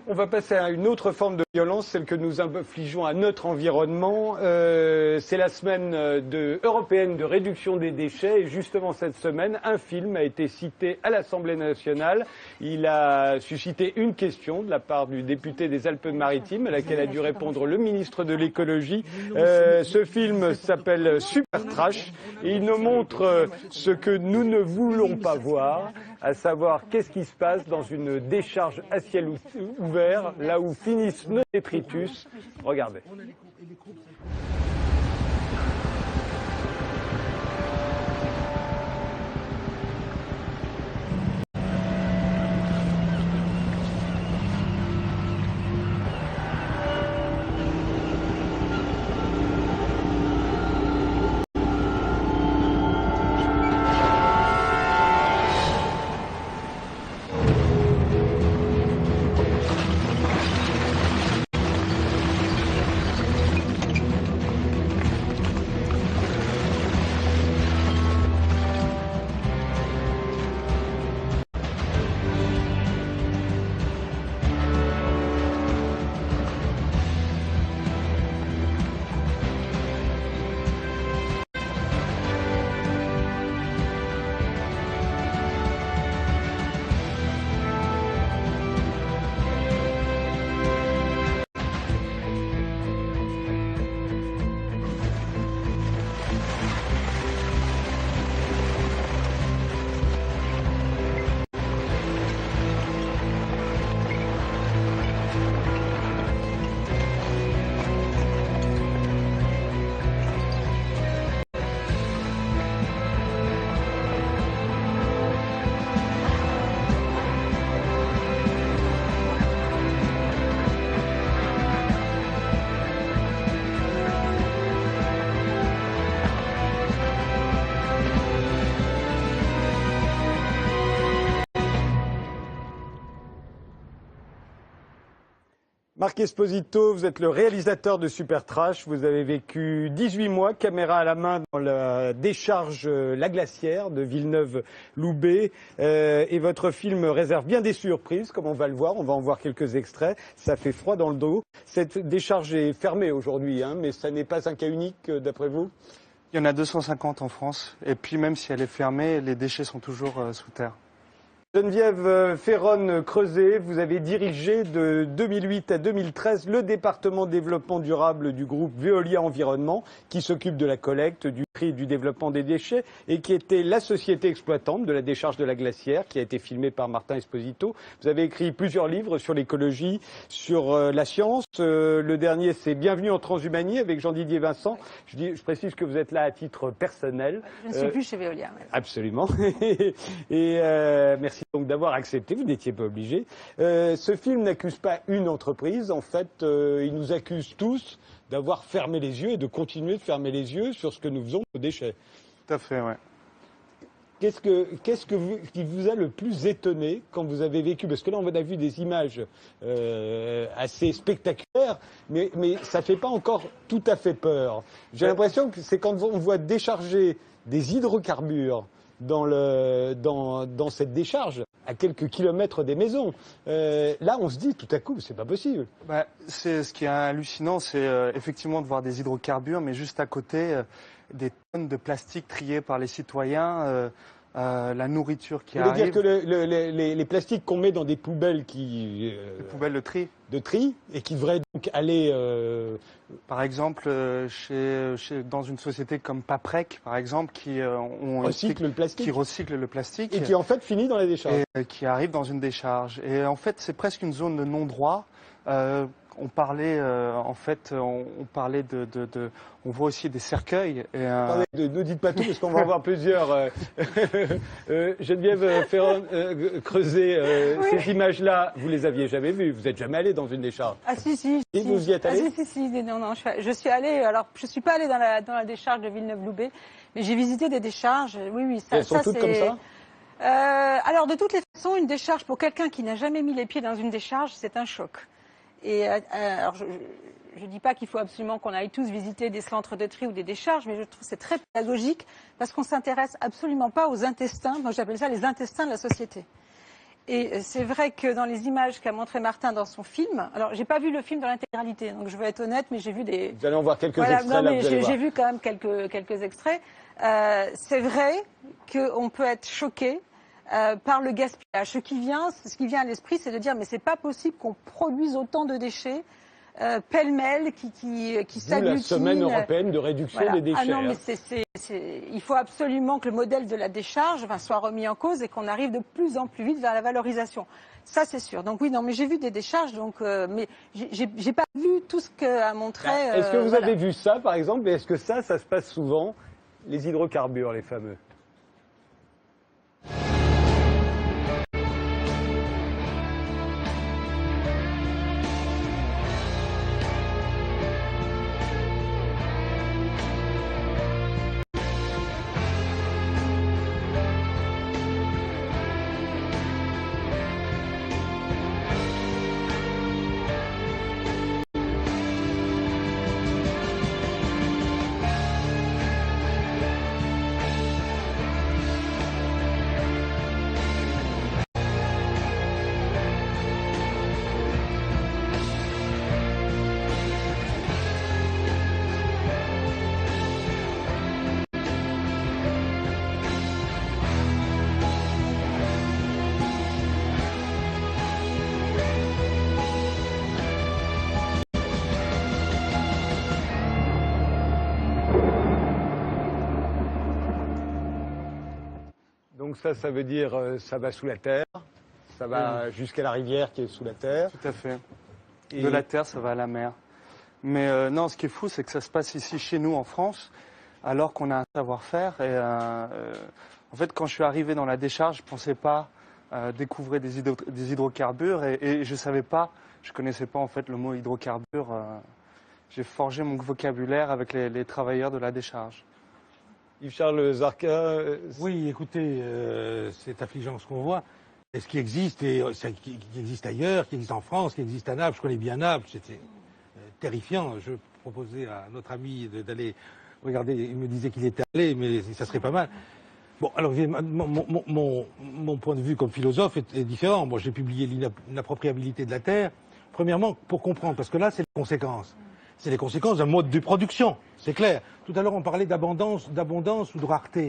On va passer à une autre forme de violence, celle que nous infligeons à notre environnement. C'est la semaine européenne de réduction des déchets et justement cette semaine, un film a été cité à l'Assemblée nationale. Il a suscité une question de la part du député des Alpes-Maritimes à laquelle a dû répondre le ministre de l'écologie. Ce film s'appelle Super Trash et il nous montre ce que nous ne voulons pas voir, à savoir qu'est-ce qui se passe dans une décharge à ciel ouvert, là où finissent nos détritus. Regardez. Marc Esposito, vous êtes le réalisateur de Super Trash. Vous avez vécu 18 mois, caméra à la main, dans la décharge La Glacière de Villeneuve-Loubet. Et votre film réserve bien des surprises, comme on va le voir. On va en voir quelques extraits. Ça fait froid dans le dos. Cette décharge est fermée aujourd'hui, mais ça n'est pas un cas unique, d'après vous? Il y en a 250 en France. Et puis même si elle est fermée, les déchets sont toujours sous terre. Geneviève Ferron-Creuset, vous avez dirigé de 2008 à 2013 le département développement durable du groupe Veolia Environnement, qui s'occupe de la collecte, du tri et du développement des déchets, et qui était la société exploitante de la décharge de la Glacière, qui a été filmée par Martin Esposito. Vous avez écrit plusieurs livres sur l'écologie, sur la science. Le dernier, c'est Bienvenue en Transhumanie avec Jean-Didier Vincent. Je précise que vous êtes là à titre personnel. Je ne suis plus chez Veolia. Ouais. Absolument. Et merci donc d'avoir accepté, vous n'étiez pas obligé. Ce film n'accuse pas une entreprise, en fait, il nous accuse tous d'avoir fermé les yeux et de continuer de fermer les yeux sur ce que nous faisons aux déchets. Tout à fait, ouais. Qui vous a le plus étonné quand vous avez vécu? Parce que là, on a vu des images assez spectaculaires, mais ça ne fait pas encore tout à fait peur. J'ai l'impression que c'est quand on voit décharger des hydrocarbures dans cette décharge, à quelques kilomètres des maisons. Là, on se dit tout à coup, c'est pas possible. Ce qui est hallucinant, c'est effectivement de voir des hydrocarbures, mais juste à côté, des tonnes de plastique triées par les citoyens, la nourriture qui arrive. Vous voulez dire que les plastiques qu'on met dans des poubelles des poubelles de tri, et qui devraient donc aller... Par exemple, dans une société comme Paprec, par exemple, qui recycle le plastique. Et qui en fait finit dans la décharge. Et qui arrive dans une décharge. Et en fait, c'est presque une zone de non-droit. On parlait, on voit aussi des cercueils. Attendez, ne dites pas tout parce qu'on va en voir plusieurs. Geneviève Ferron-Creuset, Oui. Ces images-là, vous les aviez jamais vues. Vous n'êtes jamais allé dans une décharge. Ah si. Et vous y êtes allé? Si. Non, je suis allée. Alors, je suis pas allée dans la décharge de Villeneuve-Loubet, mais j'ai visité des décharges. Oui. Elles sont toutes comme ça? Alors, de toutes les façons, une décharge pour quelqu'un qui n'a jamais mis les pieds dans une décharge, c'est un choc. Et alors, je ne dis pas qu'il faut absolument qu'on aille tous visiter des centres de tri ou des décharges, mais je trouve que c'est très pédagogique parce qu'on ne s'intéresse absolument pas aux intestins. Moi, j'appelle ça les intestins de la société. Et c'est vrai que dans les images qu'a montré Martin dans son film, alors j'ai pas vu le film dans l'intégralité, donc je veux être honnête, mais j'ai vu des... Vous allez en voir quelques Voilà, extraits. non, là, mais vous allez voir. j'ai vu quand même quelques extraits. C'est vrai qu'on peut être choqué par le gaspillage. Ce qui vient à l'esprit, c'est de dire mais c'est pas possible qu'on produise autant de déchets pêle-mêle qui D'où s'agglutinent. la semaine européenne de réduction Voilà. des déchets. Ah non, mais il faut absolument que le modèle de la décharge soit remis en cause et qu'on arrive de plus en plus vite vers la valorisation. Ça, c'est sûr. Donc oui, non, mais j'ai vu des décharges, donc, mais j'ai pas vu tout ce qu'a montré. Est-ce que vous voilà. avez vu ça, par exemple, et est-ce que ça se passe souvent, les hydrocarbures, les fameux? Donc ça veut dire ça va sous la terre, ça va jusqu'à la rivière qui est sous la terre. Tout à fait. Et- De la terre, ça va à la mer. Mais non, ce qui est fou, c'est que ça se passe ici chez nous en France, alors qu'on a un savoir-faire. Et en fait, quand je suis arrivé dans la décharge, je ne pensais pas découvrir des hydrocarbures et je ne savais pas, je ne connaissais pas en fait le mot hydrocarbure. J'ai forgé mon vocabulaire avec les travailleurs de la décharge. Yves-Charles Zarka, Oui, écoutez, c'est affligeant ce qu'on voit. Et ce qui existe, qui existe ailleurs, qui existe en France, qui existe à Naples, je connais bien Naples, c'était terrifiant. Je proposais à notre ami d'aller regarder, il me disait qu'il était allé, mais ça serait pas mal. Bon, alors mon point de vue comme philosophe est différent. Moi, j'ai publié l'inappropriabilité de la Terre, premièrement pour comprendre, parce que là, c'est les conséquences. C'est les conséquences d'un mode de production, c'est clair. Tout à l'heure, on parlait d'abondance ou de rareté.